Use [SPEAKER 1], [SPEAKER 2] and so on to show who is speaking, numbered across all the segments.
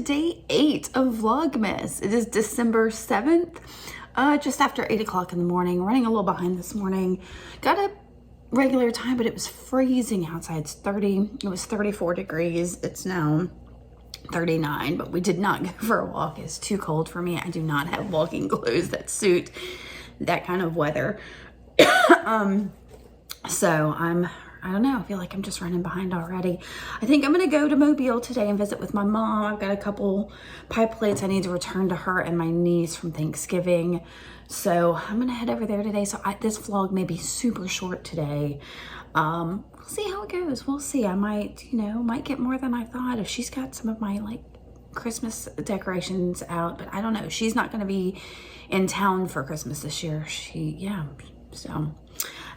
[SPEAKER 1] day 8 of Vlogmas. It is December 7th, just after 8 o'clock in the morning. Running a little behind this morning. Got up regular time, but it was freezing outside. It was 34 degrees. It's now 39, but we did not go for a walk. It's too cold for me. I do not have walking clothes that suit that kind of weather. So I don't know, I feel like I'm just running behind already. I think I'm gonna go to Mobile today and visit with my mom. I've got a couple pie plates I need to return to her and my niece from Thanksgiving. So I'm gonna head over there today. So this vlog may be super short today. We'll see how it goes. We'll see. I might, might get more than I thought if she's got some of my Christmas decorations out, but I don't know. She's not gonna be in town for Christmas this year. So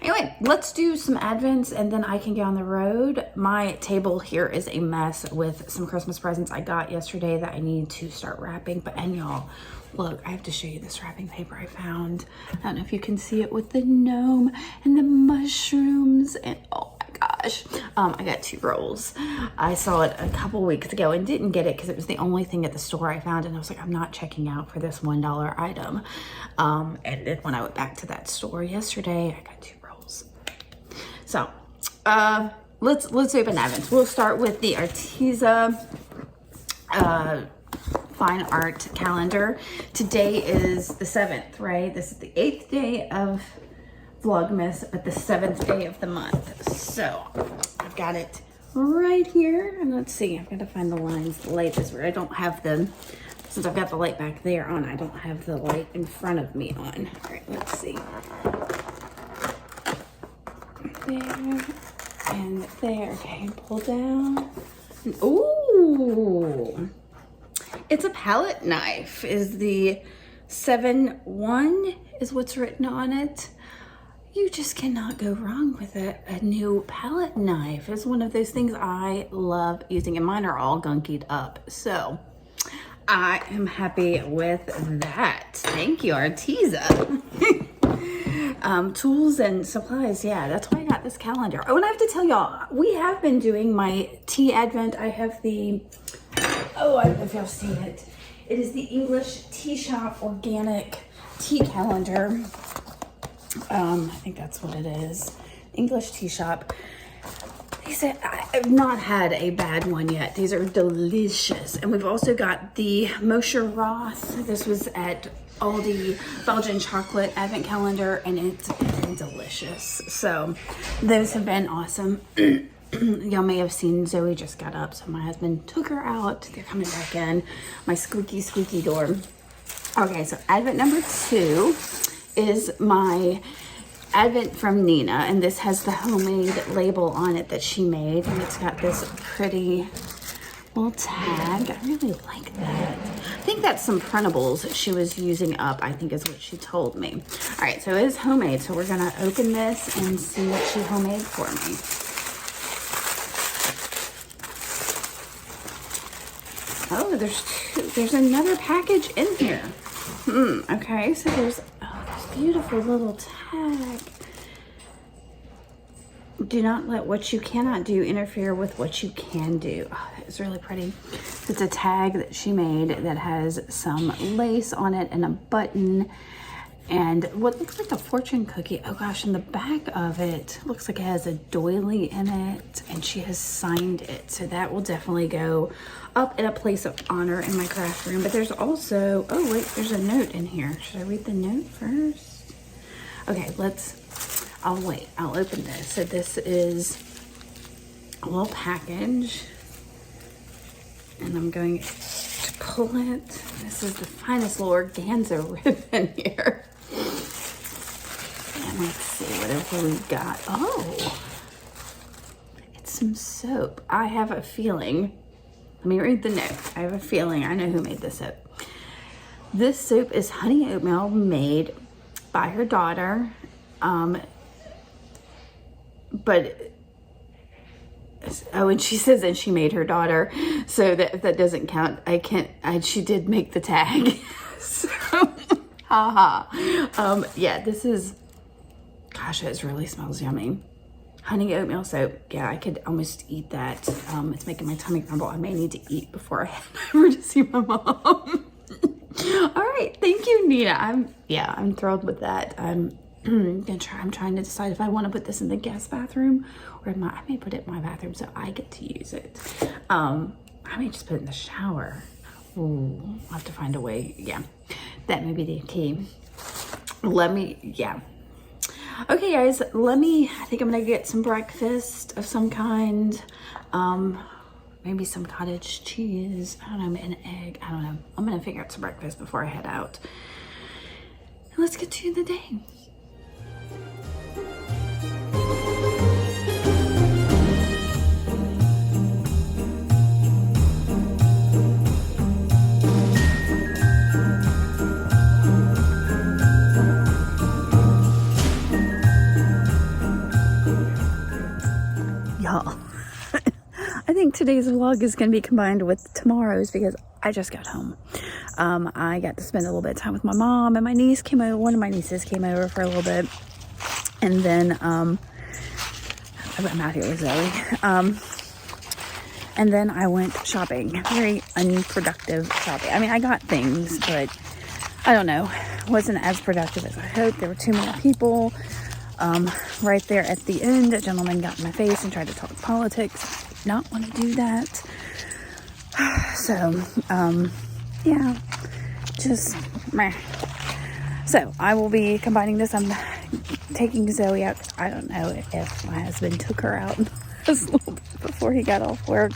[SPEAKER 1] anyway, let's do some Advents and then I can get on the road. My table here is a mess with some Christmas presents I got yesterday that I need to start wrapping. And y'all, look, I have to show you this wrapping paper I found. I don't know if you can see it with the gnome and the mushrooms and oh my gosh. I got 2 rolls. I saw it a couple weeks ago and didn't get it because it was the only thing at the store I found, and I was like, I'm not checking out for this $1 item. And then when I went back to that store yesterday, I got 2 rolls. So let's open Advents. We'll start with the Arteza fine art calendar. Today is the 7th, right? This is the 8th day of Vlogmas, but the 7th day of the month. So I've got it right here, and let's see, I've got to find the lines. The light is where I don't have them. Since I've got the light back there on, I don't have the light in front of me on. All right, let's see. There and there. Okay, pull down. Ooh, it's a palette knife. Is the 7-1 is what's written on it. You just cannot go wrong with a new palette knife. It's one of those things I love using, and mine are all gunkied up. So I am happy with that. Thank you, Arteza. Tools and supplies. Yeah, that's why I got this calendar. Oh, and I have to tell y'all, we have been doing my tea advent. I have the, oh, I don't know if y'all seen it. It is the English Tea Shop organic tea calendar. I think that's what it is. English Tea Shop. These are, I've not had a bad one yet. These are delicious. And we've also got the Mosher Roth. This was at Aldi Belgian chocolate advent calendar, and it's been delicious. So those have been awesome. Y'all may have seen Zoe just got up, so my husband took her out. They're coming back in. My squeaky door. Okay, so advent number 2 is my advent from Nina, and this has the homemade label on it that she made, and it's got this pretty little tag. I really like that. I think that's some printables she was using up, I think is what she told me. All right, so it is homemade, so we're gonna open this and see what she homemade for me. Oh, there's another package in here. Okay, so there's this beautiful little tag. Do not let what you cannot do interfere with what you can do. Oh, that is really pretty. It's a tag that she made that has some lace on it and a button and what looks like a fortune cookie. Oh gosh, in the back of it looks like it has a doily in it, and she has signed it. So that will definitely go up in a place of honor in my craft room. But there's also, oh wait, there's a note in here. Should I read the note first? Okay, I'll wait. I'll open this. So this is a little package, and I'm going to pull it. This is the finest little organza ribbon here. And let's see whatever we got. Oh, it's some soap. I have a feeling. Let me read the note. I have a feeling I know who made this soap. This soap is honey oatmeal made by her daughter. But oh, and she says that she made her daughter, so that doesn't count. She did make the tag. So, haha. Yeah, this is, gosh, it really smells yummy. honey oatmeal. So yeah, I could almost eat that. It's making my tummy rumble. I may need to eat before I head over to see my mom. All right, thank you, Nina. I'm thrilled with that. I'm trying to decide if I want to put this in the guest bathroom or I may put it in my bathroom so I get to use it. I may just put it in the shower. Ooh, I'll have to find a way. Yeah, that may be the key. Okay, guys, I think I'm gonna get some breakfast of some kind. Maybe some cottage cheese. I don't know, an egg. I don't know. I'm gonna figure out some breakfast before I head out. And let's get to the day. Y'all, I think today's vlog is going to be combined with tomorrow's because I just got home. I got to spend a little bit of time with my mom, and my niece came over. One of my nieces came over for a little bit, and then I'm out here with Zoe. And then I went shopping. Very unproductive shopping. I mean, I got things, but I don't know. Wasn't as productive as I hoped. There were too many people. Right there at the end, a gentleman got in my face and tried to talk politics. I did not want to do that. So, yeah, just meh. So I will be combining this. I'm taking Zoe out. I don't know if my husband took her out just a little bit before he got off work,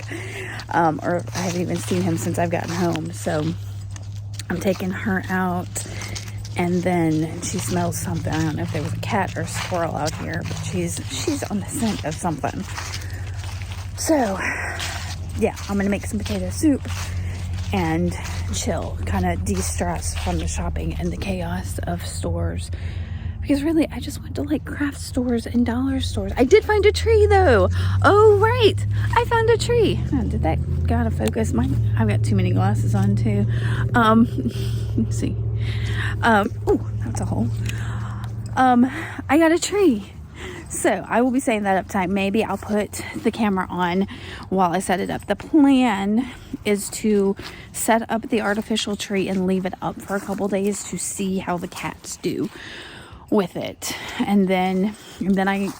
[SPEAKER 1] or I haven't even seen him since I've gotten home. So I'm taking her out. And then she smells something. I don't know if there was a cat or a squirrel out here, but she's on the scent of something. So, yeah, I'm gonna make some potato soup and chill, kind of de-stress from the shopping and the chaos of stores. Because really, I just went to like craft stores and dollar stores. I did find a tree though. Oh, right. I found a tree. Oh, did that gotta focus? I've got too many glasses on too. Let's see. Oh, that's a hole. I got a tree. So I will be setting that up tonight. Maybe I'll put the camera on while I set it up. The plan is to set up the artificial tree and leave it up for a couple days to see how the cats do with it. And then I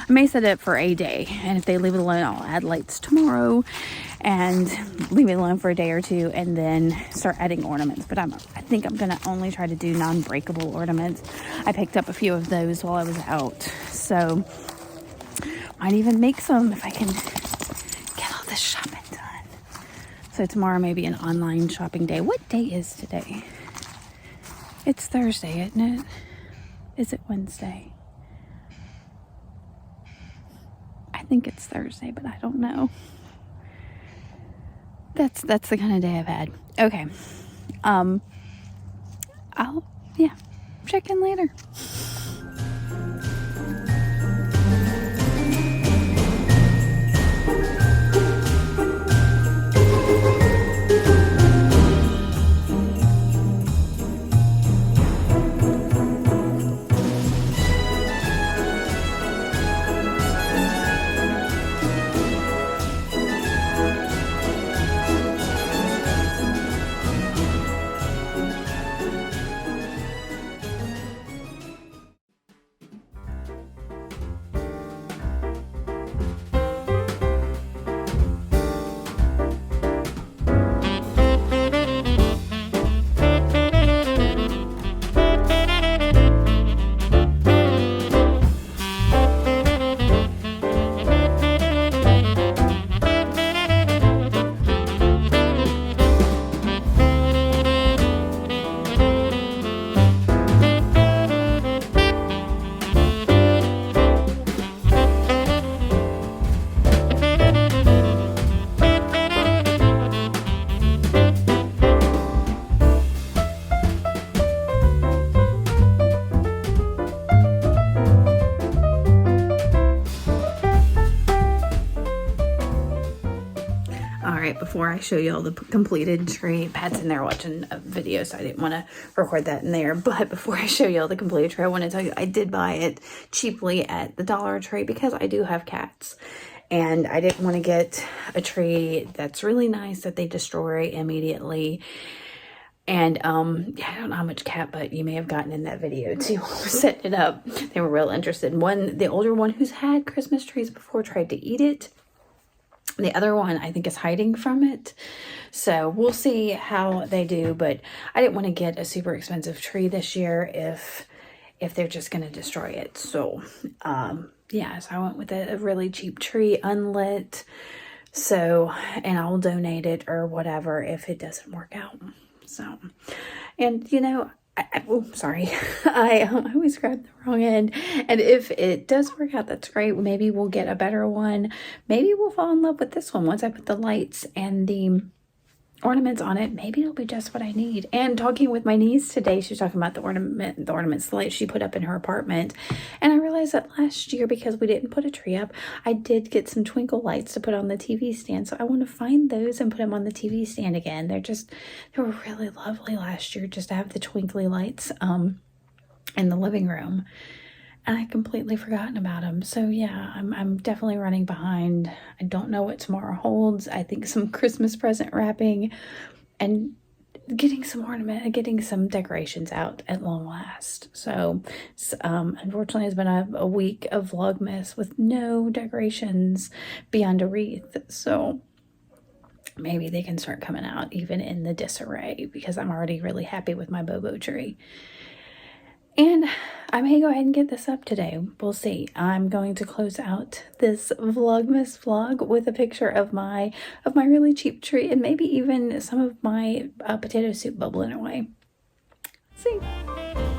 [SPEAKER 1] may set it up for a day, and if they leave it alone, I'll add lights tomorrow and leave it alone for a day or two, and then start adding ornaments. But I think I'm gonna only try to do non-breakable ornaments. I picked up a few of those while I was out, so might even make some if I can get all this shopping done. So tomorrow may be an online shopping day. What day is today? It's Thursday, isn't it? Is it Wednesday? I think it's Thursday, but I don't know. That's the kind of day I've had. Okay. I'll check in later. before I show you all the completed tree. Pat's in there watching a video, so I didn't want to record that in there. But before I show you all the completed tree, I want to tell you I did buy it cheaply at the Dollar Tree because I do have cats. And I didn't want to get a tree that's really nice that they destroy immediately. And yeah, I don't know how much cat butt you may have gotten in that video too when we set it up. They were real interested. The older one who's had Christmas trees before tried to eat it. The other one I think is hiding from it. So we'll see how they do. But I didn't want to get a super expensive tree this year if they're just going to destroy it. So yeah, so I went with a really cheap tree, unlit. So, and I'll donate it or whatever if it doesn't work out. So, and you know, oh, sorry, I always grabbed the wrong end. And if it does work out, that's great. Maybe we'll get a better one. Maybe we'll fall in love with this one once I put the lights and the ornaments on it. Maybe it'll be just what I need. And talking with my niece today, she was talking about the ornaments, the lights she put up in her apartment. And I realized that last year, because we didn't put a tree up, I did get some twinkle lights to put on the TV stand. So I want to find those and put them on the TV stand again. They were really lovely last year, just to have the twinkly lights in the living room. And I completely forgotten about them. So yeah, I'm definitely running behind. I don't know what tomorrow holds. I think some Christmas present wrapping and getting some decorations out at long last. So unfortunately, it's been a week of Vlogmas with no decorations beyond a wreath. So maybe they can start coming out even in the disarray, because I'm already really happy with my Bobo tree. And I may go ahead and get this up today. We'll see. I'm going to close out this Vlogmas vlog with a picture of my really cheap tree, and maybe even some of my potato soup bubbling away. Let's see.